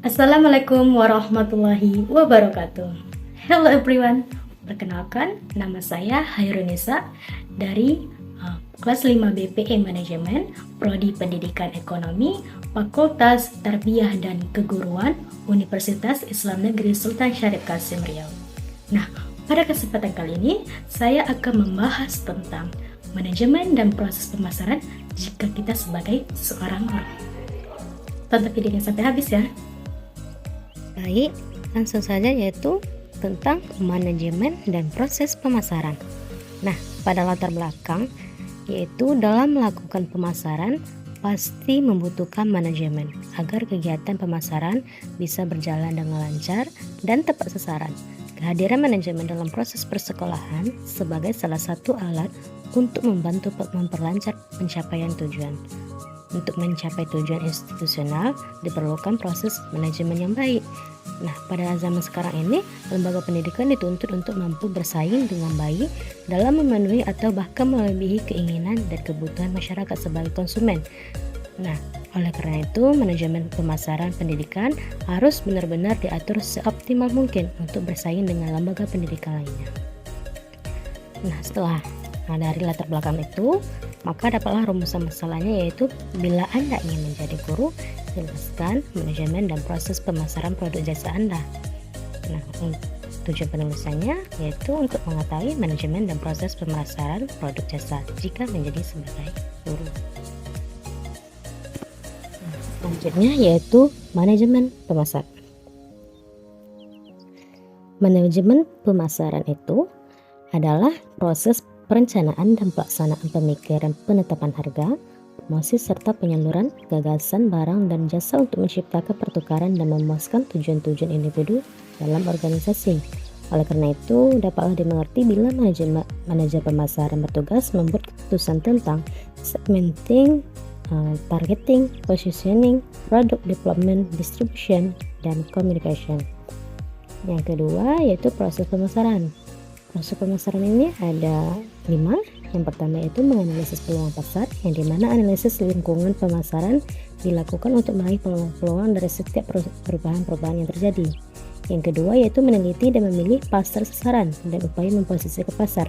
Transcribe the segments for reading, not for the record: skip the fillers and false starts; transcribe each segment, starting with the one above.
Assalamualaikum warahmatullahi wabarakatuh. Hello everyone. Perkenalkan, nama saya Hairunisa dari kelas 5 BPE Manajemen, Prodi Pendidikan Ekonomi, Fakultas Tarbiyah dan Keguruan, Universitas Islam Negeri Sultan Syarif Kasim Riau. Nah, pada kesempatan kali ini saya akan membahas tentang manajemen dan proses pemasaran jika kita sebagai seorang orang. Tonton videonya sampai habis ya. Baik, langsung saja yaitu tentang manajemen dan proses pemasaran. Nah, pada latar belakang yaitu dalam melakukan pemasaran pasti membutuhkan manajemen agar kegiatan pemasaran bisa berjalan dengan lancar dan tepat sasaran. Kehadiran manajemen dalam proses persekolahan sebagai salah satu alat untuk membantu memperlancar pencapaian tujuan. Untuk mencapai tujuan institusional diperlukan proses manajemen yang baik. Nah, pada zaman sekarang ini, lembaga pendidikan dituntut untuk mampu bersaing dengan baik dalam memenuhi atau bahkan melebihi keinginan dan kebutuhan masyarakat sebagai konsumen. Nah, oleh karena itu, manajemen pemasaran pendidikan harus benar-benar diatur seoptimal mungkin untuk bersaing dengan lembaga pendidikan lainnya. Nah, dari latar belakang itu, maka dapatlah rumusan masalahnya, yaitu bila Anda ingin menjadi guru, jelaskan manajemen dan proses pemasaran produk jasa Anda. Nah, tujuan penulisannya yaitu untuk mengetahui manajemen dan proses pemasaran produk jasa jika menjadi sebagai guru. Selanjutnya yaitu manajemen pemasaran. Manajemen pemasaran itu adalah proses perencanaan dan pelaksanaan pemikiran penetapan harga, promosi serta penyaluran gagasan barang dan jasa untuk menciptakan pertukaran dan memuaskan tujuan-tujuan individu dalam organisasi. Oleh karena itu, dapatlah dimengerti bila manajer pemasaran bertugas membuat keputusan tentang segmenting, targeting, positioning, product development, distribution, dan communication. Yang kedua yaitu proses pemasaran. Proses pemasaran ini ada 5. Yang pertama yaitu menganalisis peluang pasar, yang dimana analisis lingkungan pemasaran dilakukan untuk meraih peluang dari setiap perubahan-perubahan yang terjadi. Yang kedua yaitu meneliti dan memilih pasar sasaran dan upaya memposisikan pasar,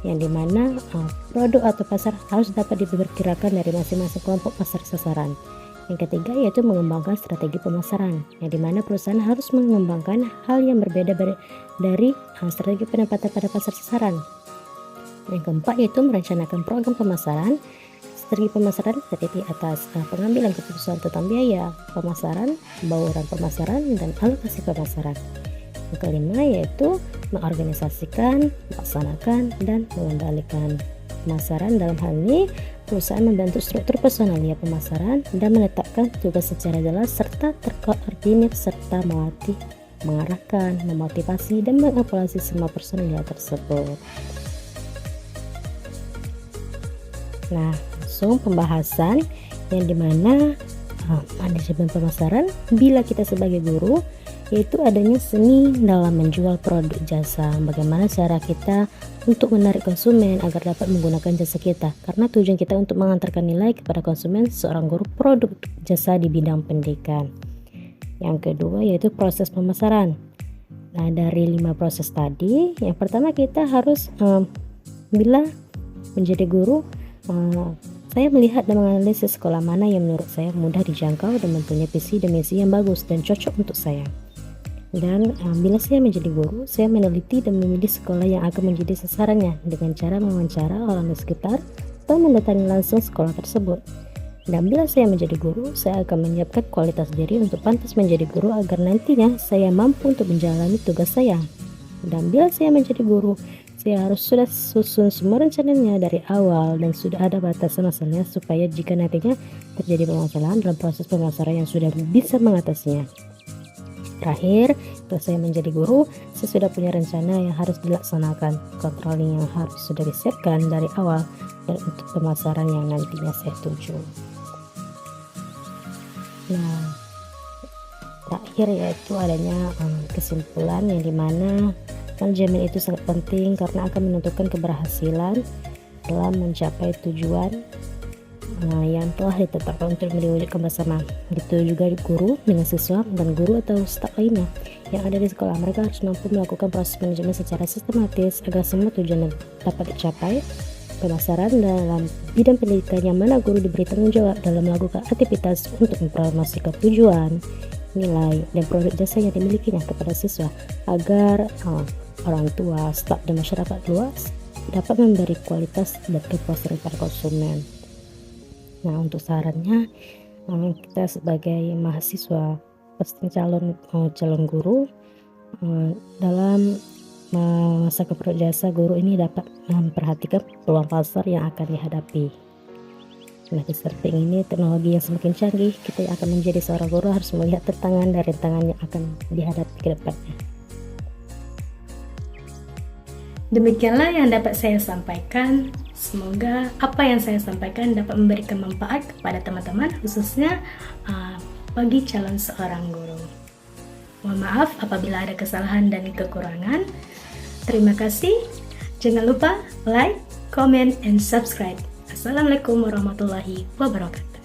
yang dimana produk atau pasar harus dapat diperkirakan dari masing-masing kelompok pasar sasaran. Yang ketiga yaitu mengembangkan strategi pemasaran, yang dimana perusahaan harus mengembangkan hal yang berbeda dari strategi penempatan pada pasar sasaran. Yang keempat yaitu merencanakan program pemasaran. Strategi pemasaran terdiri atas pengambilan keputusan tentang biaya pemasaran, bauran pemasaran, dan alokasi pemasaran. Yang kelima yaitu mengorganisasikan, melaksanakan, dan mengendalikan pemasaran. Dalam hal ini, perusahaan membentuk struktur personalia pemasaran dan menetapkan tugas secara jelas serta terkoordinir serta melatih, mengarahkan, memotivasi, dan mengevaluasi semua personalia tersebut. Nah, langsung pembahasan yang dimana manajemen pemasaran bila kita sebagai guru, yaitu adanya seni dalam menjual produk jasa. Bagaimana cara kita untuk menarik konsumen agar dapat menggunakan jasa kita, karena tujuan kita untuk mengantarkan nilai kepada konsumen seorang guru produk jasa di bidang pendidikan. Yang kedua yaitu proses pemasaran. Nah, dari 5 proses tadi, yang pertama kita harus bila menjadi guru, saya melihat dan menganalisis sekolah mana yang menurut saya mudah dijangkau dan mempunyai visi dan misi yang bagus dan cocok untuk saya. Dan bila saya menjadi guru, saya meneliti dan memilih sekolah yang akan menjadi sasarannya dengan cara mewawancara orang di sekitar atau mendatangi langsung sekolah tersebut. Dan bila saya menjadi guru, saya akan menyiapkan kualitas diri untuk pantas menjadi guru agar nantinya saya mampu untuk menjalani tugas saya. Dan bila saya menjadi guru, saya harus sudah susun semua rencananya dari awal dan sudah ada batasan masalahnya supaya jika nantinya terjadi permasalahan dalam proses pemasaran yang sudah bisa mengatasinya. Terakhir, kalau saya menjadi guru, saya sudah punya rencana yang harus dilaksanakan, controlling yang harus sudah disiapkan dari awal, dan untuk pemasaran yang nantinya saya tuju. Nah, terakhir yaitu adanya kesimpulan yang dimana manajemen itu sangat penting karena akan menentukan keberhasilan dalam mencapai tujuan yang telah ditetapkan untuk diwujudkan bersama. Begitu juga guru dengan siswa dan guru atau staf lainnya yang ada di sekolah. Mereka harus mampu melakukan proses manajemen secara sistematis agar semua tujuan dapat dicapai. Pemasaran dalam bidang pendidikan yang mana guru diberi tanggung jawab dalam melakukan aktivitas untuk mempromosikan tujuan, nilai, dan produk jasa yang dimilikinya kepada siswa agar orang tua, staf, dan masyarakat luas dapat memberi kualitas dan kepuasan para konsumen. Nah, untuk sarannya, kita sebagai mahasiswa pasti calon guru dalam memasarkan produk jasa, guru ini dapat memperhatikan peluang pasar yang akan dihadapi. Nah, di samping ini teknologi yang semakin canggih, kita akan menjadi seorang guru harus melihat tantangan dan rintangan yang akan dihadapi ke depannya. Demikianlah yang dapat saya sampaikan. Semoga apa yang saya sampaikan dapat memberikan manfaat kepada teman-teman, khususnya bagi calon seorang guru. Mohon maaf apabila ada kesalahan dan kekurangan. Terima kasih. Jangan lupa like, comment, and subscribe. Assalamualaikum warahmatullahi wabarakatuh.